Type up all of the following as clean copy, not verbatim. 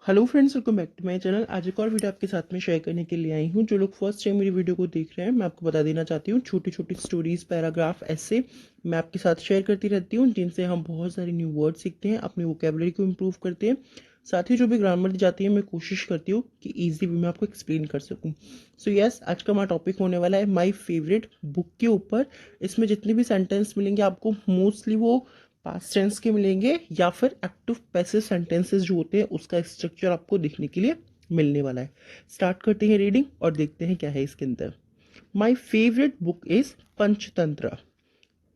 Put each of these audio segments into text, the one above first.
Hello friends, welcome back to my channel. आज एक और वीडियो आपके साथ में शेयर करने के लिए आई हूँ। जो लोग फर्स्ट टाइम मेरी वीडियो को देख रहे हैं, मैं आपको बता देना चाहती हूँ, छोटी छोटी स्टोरीज, पैराग्राफ, ऐसे मैं आपके साथ शेयर करती रहती हूँ, जिनसे हम बहुत सारे न्यू वर्ड सीखते हैं, अपनी वोकेबलरी को इम्प्रूव करते हैं। साथ ही जो भी ग्रामर जाती है, मैं कोशिश करती हूँ कि ईजी वे में आपको एक्सप्लेन कर सकूँ। सो यस, आज का हमारा टॉपिक होने वाला है माई फेवरेट बुक के ऊपर। इसमें जितने भी सेंटेंस मिलेंगे आपको, मोस्टली वो पास्ट टेंस के मिलेंगे या फिर एक्टिव पैसिव सेंटेंसेस जो होते हैं, उसका स्ट्रक्चर आपको देखने के लिए मिलने वाला है। स्टार्ट करते हैं रीडिंग और देखते हैं क्या है इसके अंदर। My favourite book is Panchatantra.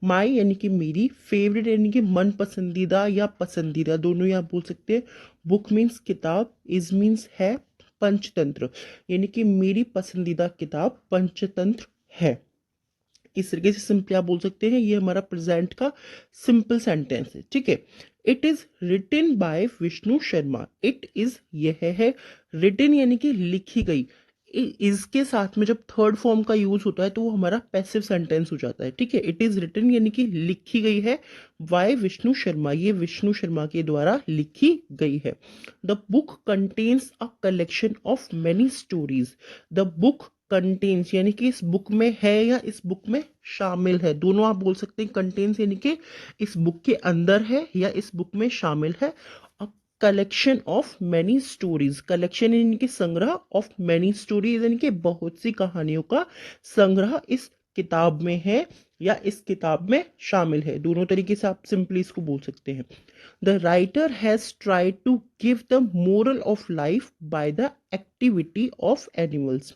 My यानी कि मेरी, फेवरेट यानी कि मन पसंदीदा या पसंदीदा, दोनों ही आप बोल सकते हैं। बुक मीन्स किताब, इज मीन्स है, पंचतंत्र यानी कि मेरी पसंदीदा किताब पंचतंत्र है। इस तरीके से सिंपली आप बोल सकते हैं, ये हमारा प्रेजेंट का सिंपल सेंटेंस है। ठीक है। It is written by Vishnu Sharma. It is यह है, रिटन यानी कि लिखी गई। इसके साथ में जब थर्ड फॉर्म का यूज होता है तो वो हमारा पैसिव सेंटेंस हो जाता है। ठीक है। इट इज रिटन यानी कि लिखी गई है बाय विष्णु शर्मा, ये विष्णु शर्मा के द्वारा लिखी गई है। The book contains a collection of many stories. The book contains यानी कि इस बुक में है या इस बुक में शामिल है, दोनों आप बोल सकते हैं। कंटेन्स यानी कि इस बुक के अंदर है या इस बुक में शामिल है। Collection of many stories, collection यानी कि संग्रह, ऑफ मैनी स्टोरीज यानी कि बहुत सी कहानियों का संग्रह इस किताब में है या इस किताब में शामिल है। दोनों तरीके से आप सिंपली इसको बोल सकते हैं। The writer has tried to give the moral of life by the activity of animals.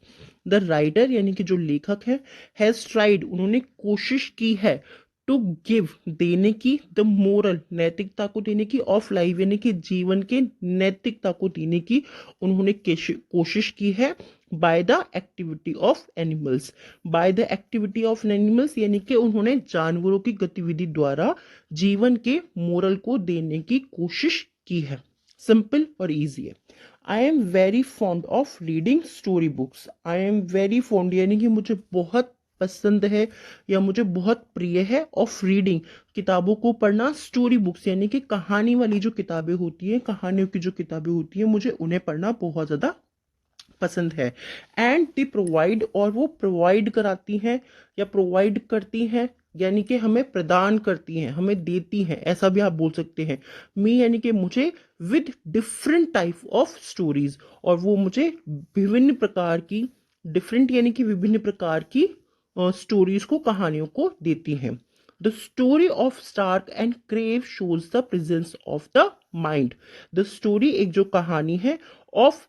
The writer यानी कि जो लेखक है, हैज ट्राइड उन्होंने कोशिश की है, टू गिव देने की, द मोरल नैतिकता को देने की, ऑफ लाइफ यानी कि जीवन के नैतिकता को देने की उन्होंने कोशिश की है। Bye the activity of animals, bye the activity of animals यानी कि उन्होंने जानवरों की गतिविधि द्वारा जीवन के मोरल को देने की कोशिश की है। सिंपल और इजी है। I am very fond of reading story books. I am very fond यानी कि मुझे बहुत पसंद है या मुझे बहुत प्रिय है, ऑफ रीडिंग किताबों को पढ़ना, स्टोरी बुक्स यानी कि कहानी वाली जो किताबें होती हैं, कहानियों की जो किताबें होती हैं, मुझे उन्हें पढ़ना बहुत ज़्यादा पसंद है। एंड दे प्रोवाइड, और वो प्रोवाइड कराती हैं या प्रोवाइड करती हैं यानी कि हमें प्रदान करती हैं, हमें देती हैं, ऐसा भी आप बोल सकते हैं। मी यानी कि मुझे, with different type of stories, और वो मुझे विभिन्न प्रकार की, डिफरेंट यानी कि विभिन्न प्रकार की स्टोरीज को, कहानियों को देती हैं। The story of stork and crab shows the presence of the mind. The story एक जो कहानी है, of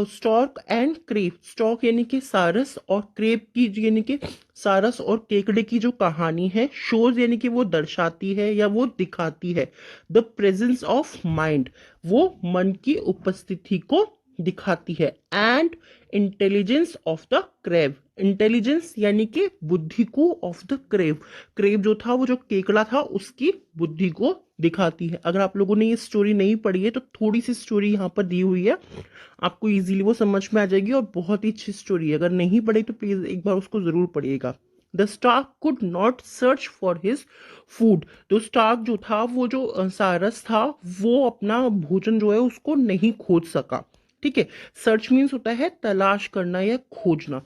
stork and crab, stork यानी कि सारस और क्रेप की यानी कि सारस और केकड़े की जो कहानी है, शोज यानी कि वो दर्शाती है या वो दिखाती है, द प्रेजेंस ऑफ माइंड वो मन की उपस्थिति को दिखाती है। And intelligence of the crave, intelligence यानी कि बुद्धि को, ऑफ द क्रेव, क्रेव जो था वो जो केकड़ा था उसकी बुद्धि को दिखाती है। अगर आप लोगों ने ये स्टोरी नहीं पढ़ी है तो थोड़ी सी स्टोरी यहाँ पर दी हुई है, आपको इजीली वो समझ में आ जाएगी और बहुत ही अच्छी स्टोरी है। अगर नहीं पढ़ी तो प्लीज एक बार उसको जरूर पढ़िएगा। The stork could not search for his food. तो स्टार्क जो था, वो जो सारस था, वो अपना भोजन जो है उसको नहीं खोज सका। ठीक है। सर्च मीन्स होता है तलाश करना या खोजना।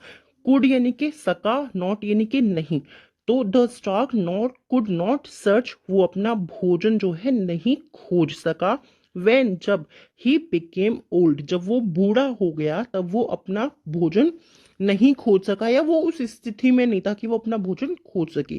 कुड यानी कि सका, नॉट यानी कि नहीं। तो the stork not could not search, वो अपना भोजन जो है नहीं खोज सका। वेन जब, ही बिकेम ओल्ड जब वो बूढ़ा हो गया, तब वो अपना भोजन नहीं खोज सका या वो उस स्थिति में नहीं था कि वो अपना भोजन खोज सके।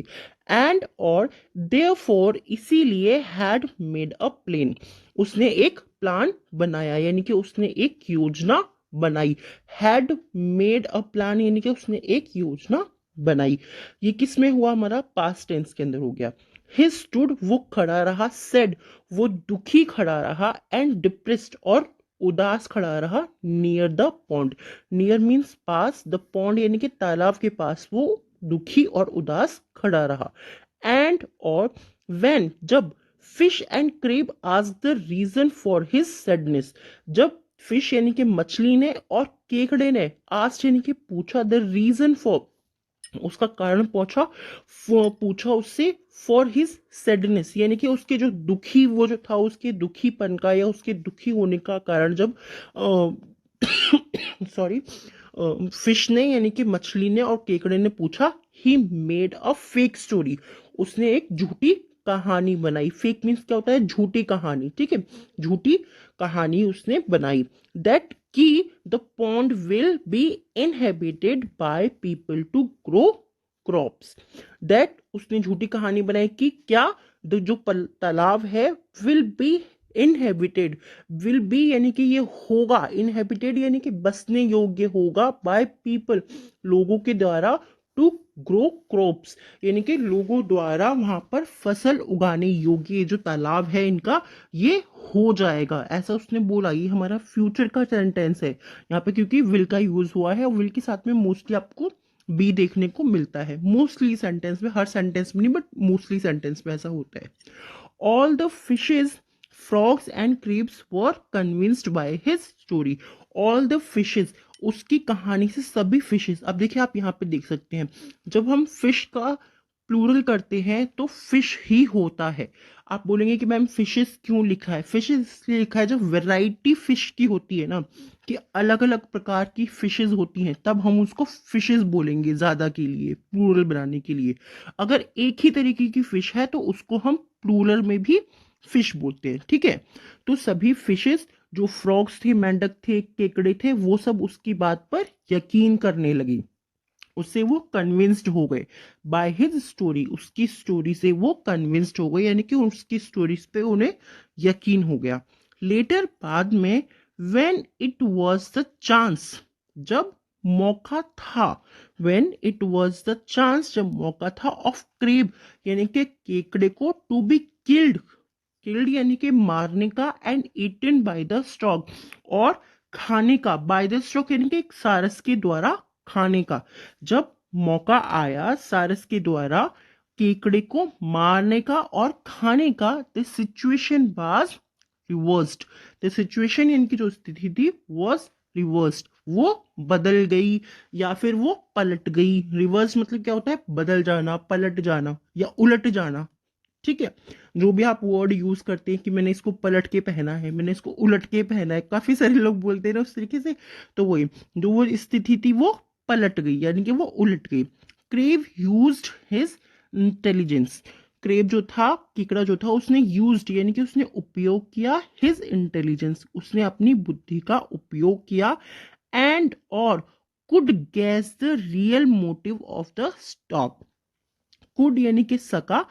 एंड और देयरफॉर इसीलिए हैड मेड अ प्लान, उसने एक प्लान बनाया यानी कि उसने एक योजना बनाई। हैड मेड अ प्लान यानी कि उसने एक योजना बनाई। ये किस में हुआ, हमारा पास्ट टेंस के अंदर हो गया। ही स्टूड वो खड़ा रहा, सेड वो दुखी खड़ा रहा, एंड डिप्रेस्ड और उदास खड़ा रहा, near the pond, near means pass, the pond यानी कि तालाब के पास वो दुखी और उदास खड़ा रहा। एंड और व्हेन जब, fish and crab asked the reason for his sadness, जब फिश यानी कि मछली ने और केकड़े ने, आस्क्ड यानी कि पूछा, द रीजन फॉर उसका कारण पूछा उससे फॉर हिज सैडनेस, यानी कि उसके जो दुखी वो जो था, उसके दुखीपन का या उसके दुखी होने का कारण जब सॉरी फिश ने यानी कि मछली ने और केकड़े ने पूछा, he made a fake story, उसने एक झूठी कहानी बनाई। फेक मीन्स क्या होता है? झूठी कहानी, ठीक है, झूठी कहानी उसने बनाई। दैट कि the pond will be inhabited by people to grow crops. That उसने झूठी कहानी बनाई कि क्या जो तालाब है will be inhabited, will be यानी कि ये होगा, इनहेबिटेड यानी कि बसने योग्य होगा, बाय पीपल लोगों के द्वारा, टू ग्रो क्रॉप्स यानी कि लोगों द्वारा वहां पर फसल उगाने योग्य ये जो तालाब है इनका ये हो जाएगा, ऐसा उसने बोला। ये हमारा फ्यूचर का सेंटेंस है यहाँ पे, क्योंकि विल का यूज हुआ है और विल के साथ में मोस्टली आपको बी देखने को मिलता है, मोस्टली सेंटेंस में, हर सेंटेंस में नहीं बट मोस्टली सेंटेंस में ऐसा होता है। All the fishes, frogs and crabs were convinced by his story। all the fishes, उसकी कहानी से सभी फिशेस, अब देखिए आप यहाँ पे देख सकते हैं, जब हम फिश का प्लूरल करते हैं तो फिश ही होता है। आप बोलेंगे कि मैम फिशेस क्यों लिखा है? फिशेस इसलिए लिखा है, जब वैरायटी फिश की होती है ना, कि अलग अलग प्रकार की फिशेस होती हैं, तब हम उसको फिशेस बोलेंगे ज्यादा के लिए, प्लूरल बनाने के लिए। अगर एक ही तरीके की फिश है तो उसको हम प्लूरल में भी फिश बोलते हैं, ठीक है। तो सभी फिशेस, जो फ्रॉग्स थे, मेंढक थे, केकड़े थे, वो सब उसकी बात पर यकीन करने लगी, उससे वो कन्विंस्ड हो गए। बाय हिज स्टोरी, उसकी स्टोरी से वो कन्विंस्ड हो गए, यानी कि उसकी स्टोरीज पे उन्हें यकीन हो गया। लेटर बाद में, when it was the chance, जब मौका था, when it was the chance, जब मौका था, ऑफ क्रेब यानी कि केकड़े को, टू बी किल्ड, किल्ड यानी कि मारने का, and eaten by the stork, और खाने का, बाय द स्टॉक यानी कि एक सारस के द्वारा खाने का। जब मौका आया सारस के द्वारा केकड़े को मारने का और खाने का, the situation was reversed, the situation यानी कि जो स्थिति थी वाज रिवर्स्ड, वो बदल गई या फिर वो पलट गई। रिवर्स मतलब क्या होता है? बदल जाना, पलट जाना या उलट जाना, ठीक है। जो भी आप वर्ड यूज करते हैं कि मैंने इसको पलट के पहना है, मैंने इसको उलट के पहना है, काफी सारे लोग बोलते हैं ना उस तरीके से, तो वही जो वो स्थिति थी वो पलट गई, यानी कि वो उलट गई। Crave used his intelligence, crave जो था, केकड़ा जो था, उसने यूज्ड यानी कि उसने उपयोग किया, हिज इंटेलिजेंस, उसने अपनी बुद्धि का उपयोग किया, एंड और could gas the real motive of the stock. Could यानी कि सका,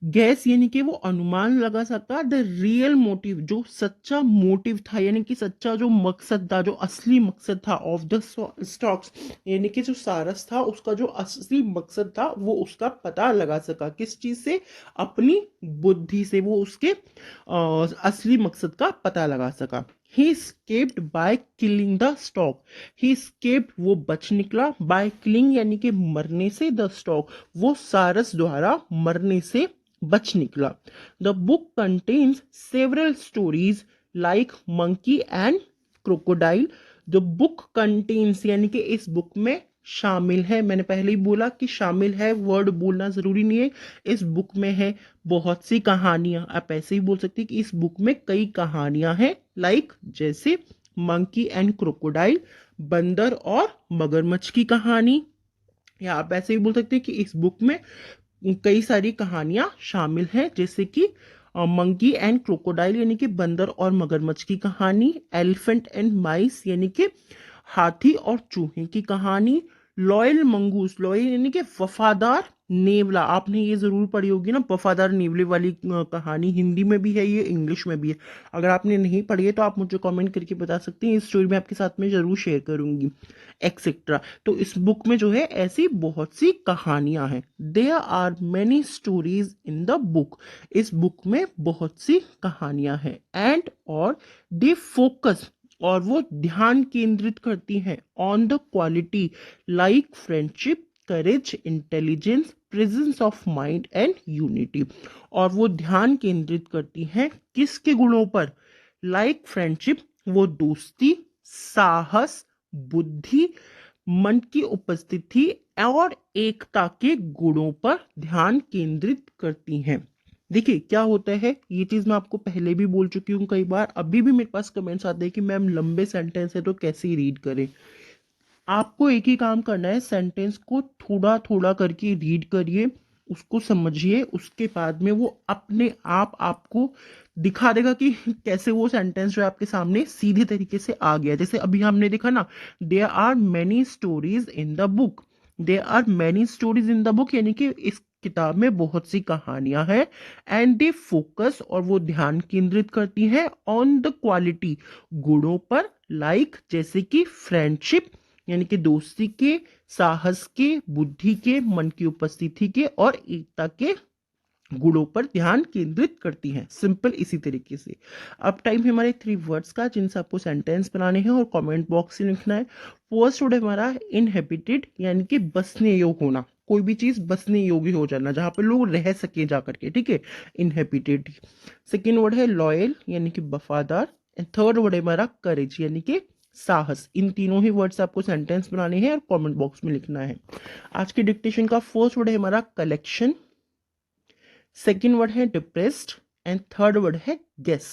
गैस यानी कि वो अनुमान लगा सका, द रियल मोटिव, जो सच्चा मोटिव था, यानी कि सच्चा जो मकसद था, जो असली मकसद था, ऑफ द स्टॉक्स, यानी कि जो सारस था उसका जो असली मकसद था वो उसका पता लगा सका। किस चीज से? अपनी बुद्धि से वो उसके असली मकसद का पता लगा सका। He escaped by killing the stock, he escaped वो बच निकला, बाय किलिंग यानी कि मरने से, द स्टॉक वो सारस द्वारा मरने से बच निकला। The book contains several stories like monkey and crocodile. The book contains यानी कि इस बुक में शामिल है, मैंने पहले ही बोला कि शामिल है, वर्ड बोलना जरूरी नहीं है। इस बुक में है बहुत सी कहानियां, आप ऐसे ही बोल सकते हैं कि इस बुक में कई कहानियां हैं, लाइक जैसे मंकी एंड क्रोकोडाइल, बंदर और मगरमच्छ की कहानी, या आप ऐसे ही बोल सकते हैं कि इस बुक में कई सारी कहानियां शामिल हैं, जैसे कि मंकी एंड क्रोकोडाइल यानी कि बंदर और मगरमच्छ की कहानी, एलिफेंट एंड माइस यानी कि हाथी और चूहे की कहानी, लॉयल मंगूस, लॉयल यानी कि वफादार नेवला, आपने ये जरूर पढ़ी होगी ना, वफादार नेवले वाली कहानी, हिंदी में भी है ये, इंग्लिश में भी है। अगर आपने नहीं पढ़ी है तो आप मुझे कमेंट करके बता सकते हैं, इस स्टोरी में आपके साथ में जरूर शेयर करूंगी, एक्सेट्रा। तो इस बुक में जो है ऐसी बहुत सी कहानियां हैं। There are many stories in the book, इस बुक में बहुत सी कहानियां हैं। एंड और दे फोकस, और वो ध्यान केंद्रित करती हैं, on the quality like friendship, courage, intelligence, presence of mind and unity. और वो ध्यान केंद्रित करती हैं किसके गुणों पर? लाइक फ्रेंडशिप, वो दोस्ती, साहस, बुद्धि, मन की उपस्थिति, और एकता के गुणों पर ध्यान केंद्रित करती हैं। देखिए क्या होता है, ये चीज मैं आपको पहले भी बोल चुकी हूँ कई बार, अभी भी मेरे पास कमेंट्स आते हैं कि मैम लंबे सेंटेंस है तो कैसे रीड करें। आपको एक ही काम करना है, सेंटेंस को थोड़ा थोड़ा करके रीड करिए, उसको समझिए, उसके बाद में वो अपने आप आपको दिखा देगा कि कैसे वो सेंटेंस जो है आपके सामने सीधे तरीके से आ गया। जैसे अभी हमने देखा ना, there are many stories in the book, there are many stories in the book, यानी कि इस किताब में बहुत सी कहानियां हैं। एंड दे फोकस, और वो ध्यान केंद्रित करती हैं ऑन द क्वालिटी, गुणों पर, लाइक जैसे कि फ्रेंडशिप यानी कि दोस्ती के, साहस के, बुद्धि के, मन की उपस्थिति के और एकता के गुणों पर ध्यान केंद्रित करती हैं। सिंपल इसी तरीके से। अब टाइम है हमारे 3 वर्ड्स का, जिनसे आपको सेंटेंस बनाने हैं और कमेंट बॉक्स में लिखना है। फर्स्ट वर्ड हमारा इनहेबिटेड, यानी कि बसने योग्य होना, कोई भी चीज बसने योग्य हो जाना, जहां पे लोग रह सके जा करके, ठीक है, इनहेबिटेड। सेकेंड वर्ड है लॉयल, यानी कि वफादार। एंड थर्ड वर्ड है हमारा करेज, यानी कि साहस। इन तीनों ही वर्ड्स आपको सेंटेंस बनाने हैं और कमेंट बॉक्स में लिखना है। आज के डिक्टेशन का फर्स्ट वर्ड है हमारा कलेक्शन, सेकेंड वर्ड है डिप्रेस्ड एंड थर्ड वर्ड है गेस।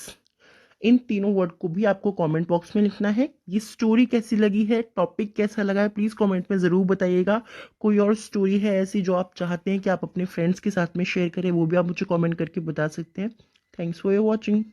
इन तीनों वर्ड को भी आपको कमेंट बॉक्स में लिखना है। ये स्टोरी कैसी लगी है, टॉपिक कैसा लगा है, प्लीज कमेंट में जरूर बताइएगा। कोई और स्टोरी है ऐसी जो आप चाहते हैं कि आप अपने फ्रेंड्स के साथ में शेयर करें, वो भी आप मुझे कमेंट करके बता सकते हैं। Thanks for your watching.